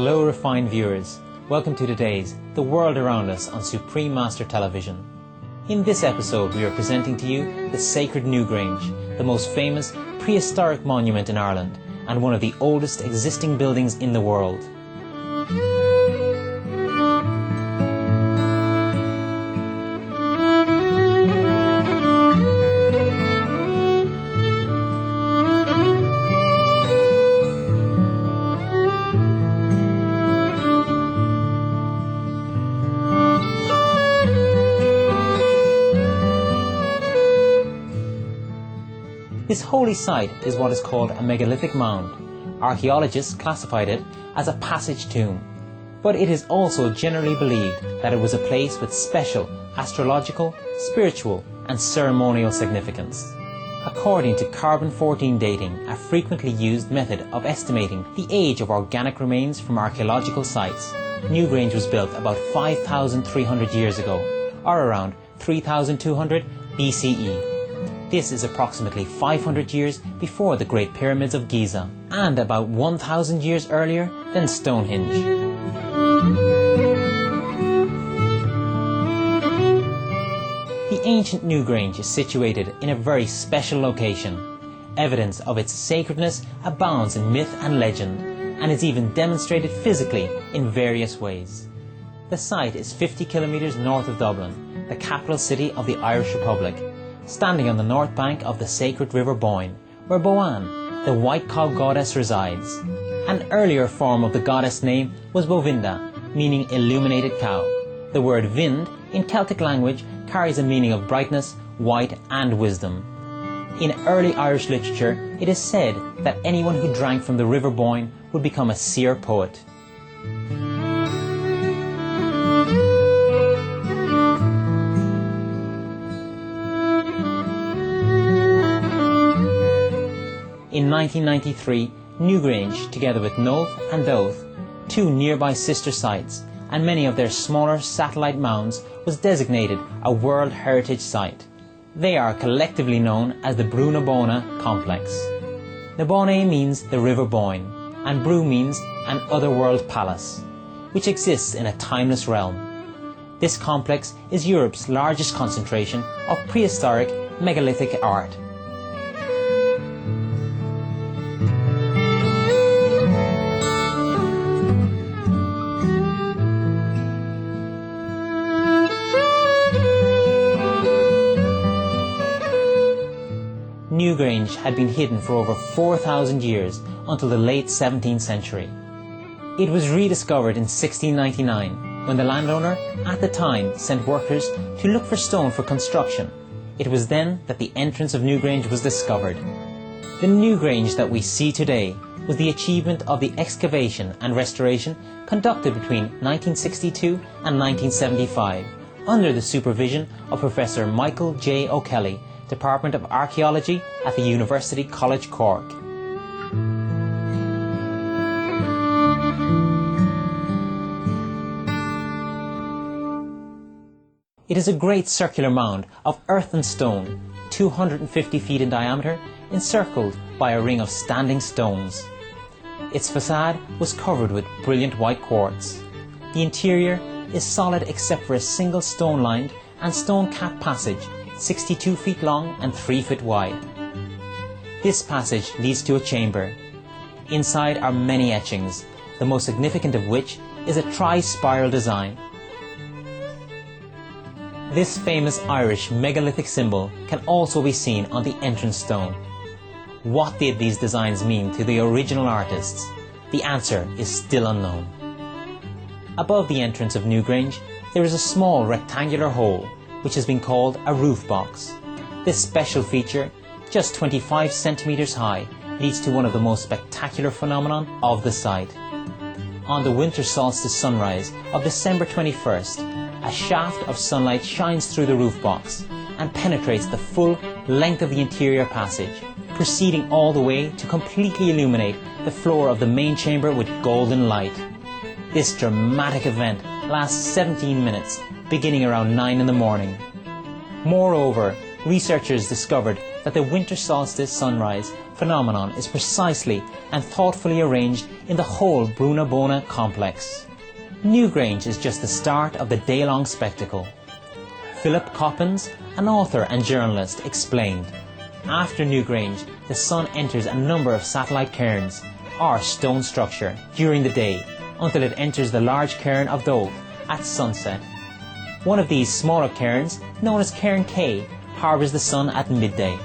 Hello refined viewers, welcome to today's The World Around Us on Supreme Master Television. In this episode we are presenting to you the sacred Newgrange, the most famous prehistoric monument in Ireland and one of the oldest existing buildings in the world. This holy site is what is called a megalithic mound. Archaeologists classified it as a passage tomb, but it is also generally believed that it was a place with special astrological, spiritual and ceremonial significance. According to carbon-14 dating, a frequently used method of estimating the age of organic remains from archaeological sites, Newgrange was built about 5,300 years ago, or around 3,200 BCE. This is approximately 500 years before the Great Pyramids of Giza and about 1,000 years earlier than Stonehenge. The ancient Newgrange is situated in a very special location. Evidence of its sacredness abounds in myth and legend and is even demonstrated physically in various ways. The site is 50 kilometres north of Dublin, the capital city of the Irish Republic, standing on the north bank of the sacred river Boyne, where Boann, the white cow goddess, resides. An earlier form of the goddess name was Bovinda, meaning illuminated cow. The word vind in Celtic language carries a meaning of brightness, white and wisdom. In early Irish literature, it is said that anyone who drank from the river Boyne would become a seer poet. In 1993, Newgrange, together with Knowth and Doath, two nearby sister sites, and many of their smaller satellite mounds, was designated a World Heritage Site. They are collectively known as the Brú na Bóna Complex. Na Bóna means the River Boyne, and Brú means an otherworld palace, which exists in a timeless realm. This complex is Europe's largest concentration of prehistoric megalithic art. Newgrange had been hidden for over 4,000 years until the late 17th century. It was rediscovered in 1699 when the landowner at the time sent workers to look for stone for construction. It was then that the entrance of Newgrange was discovered. The Newgrange that we see today was the achievement of the excavation and restoration conducted between 1962 and 1975 under the supervision of Professor Michael J. O'Kelly, Department of Archaeology at the University College Cork. It is a great circular mound of earth and stone, 250 feet in diameter, encircled by a ring of standing stones. Its facade was covered with brilliant white quartz. The interior is solid except for a single stone-lined and stone-capped passage 62 feet long and 3 feet wide. This passage leads to a chamber. Inside are many etchings, the most significant of which is a tri-spiral design. This famous Irish megalithic symbol can also be seen on the entrance stone. What did these designs mean to the original artists? The answer is still unknown. Above the entrance of Newgrange, there is a small rectangular hole which has been called a roof box. This special feature, just 25 centimeters high, leads to one of the most spectacular phenomenon of the site. On the winter solstice sunrise of December 21st, a shaft of sunlight shines through the roof box and penetrates the full length of the interior passage, proceeding all the way to completely illuminate the floor of the main chamber with golden light. This dramatic event lasts 17 minutes, beginning around 9 in the morning. Moreover, researchers discovered that the winter solstice sunrise phenomenon is precisely and thoughtfully arranged in the whole Bruna Bona complex. Newgrange is just the start of the day-long spectacle. Philip Coppens, an author and journalist, explained, "After Newgrange, the sun enters a number of satellite cairns, or stone structure, during the day, until it enters the large cairn of Dove at sunset. One of these smaller cairns, known as Cairn K, harbours the sun at midday.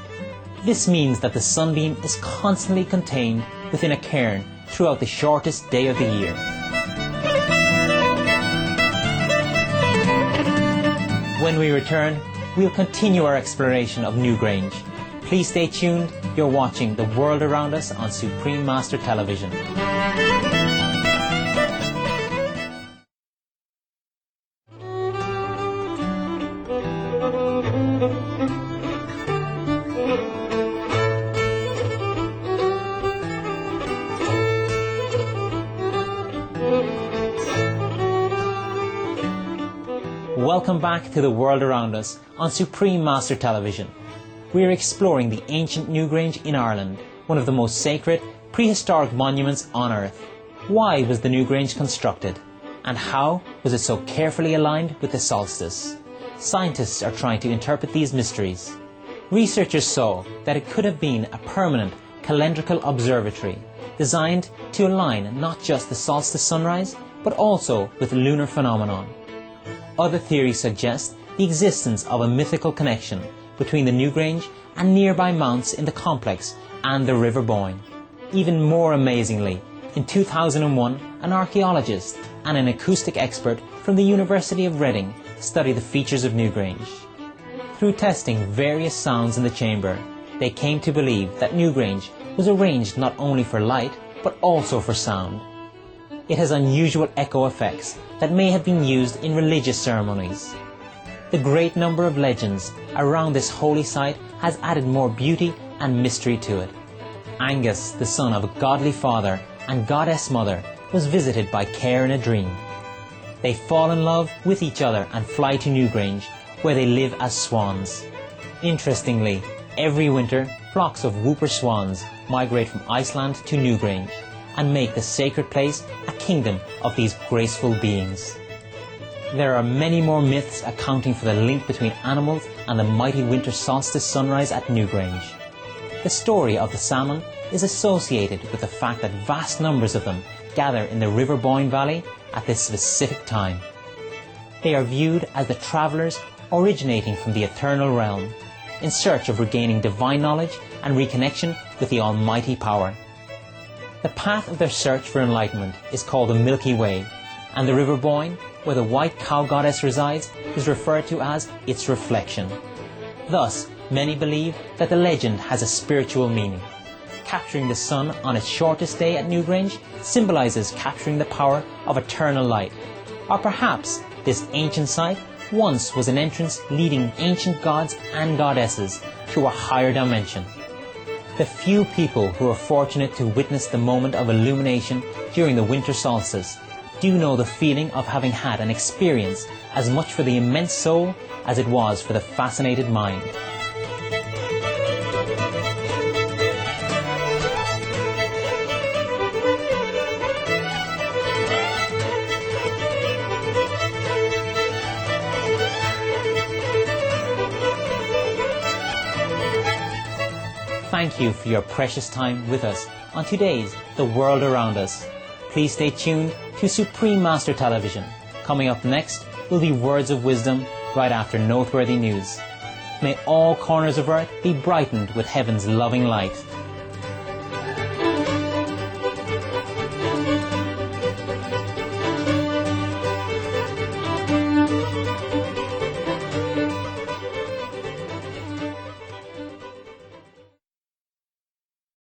This means that the sunbeam is constantly contained within a cairn throughout the shortest day of the year." When we return, we'll continue our exploration of Newgrange. Please stay tuned. You're watching The World Around Us on Supreme Master Television. Welcome back to The World Around Us on Supreme Master Television. We are exploring the ancient Newgrange in Ireland, one of the most sacred prehistoric monuments on Earth. Why was the Newgrange constructed? And how was it so carefully aligned with the solstice? Scientists are trying to interpret these mysteries. Researchers saw that it could have been a permanent calendrical observatory designed to align not just the solstice sunrise, but also with lunar phenomenon. Other theories suggest the existence of a mythical connection between the Newgrange and nearby mounts in the complex and the River Boyne. Even more amazingly, in 2001, an archaeologist and an acoustic expert from the University of Reading studied the features of Newgrange. Through testing various sounds in the chamber, they came to believe that Newgrange was arranged not only for light, but also for sound. It has unusual echo effects that may have been used in religious ceremonies. The great number of legends around this holy site has added more beauty and mystery to it. Angus, the son of a godly father and goddess mother, was visited by Care in a dream. They fall in love with each other and fly to Newgrange, where they live as swans. Interestingly, every winter, flocks of whooper swans migrate from Iceland to Newgrange and make the sacred place a kingdom of these graceful beings. There are many more myths accounting for the link between animals and the mighty winter solstice sunrise at Newgrange. The story of the salmon is associated with the fact that vast numbers of them gather in the River Boyne Valley at this specific time. They are viewed as the travellers originating from the eternal realm, in search of regaining divine knowledge and reconnection with the almighty power. The path of their search for enlightenment is called the Milky Way, and the River Boyne, where the white cow goddess resides, is referred to as its reflection. Thus, many believe that the legend has a spiritual meaning. Capturing the sun on its shortest day at Newgrange symbolizes capturing the power of eternal light. Or perhaps this ancient site once was an entrance leading ancient gods and goddesses to a higher dimension. The few people who are fortunate to witness the moment of illumination during the winter solstice do know the feeling of having had an experience as much for the immense soul as it was for the fascinated mind. Thank you for your precious time with us on today's The World Around Us. Please stay tuned to Supreme Master Television. Coming up next will be Words of Wisdom right after Noteworthy News. May all corners of earth be brightened with heaven's loving light.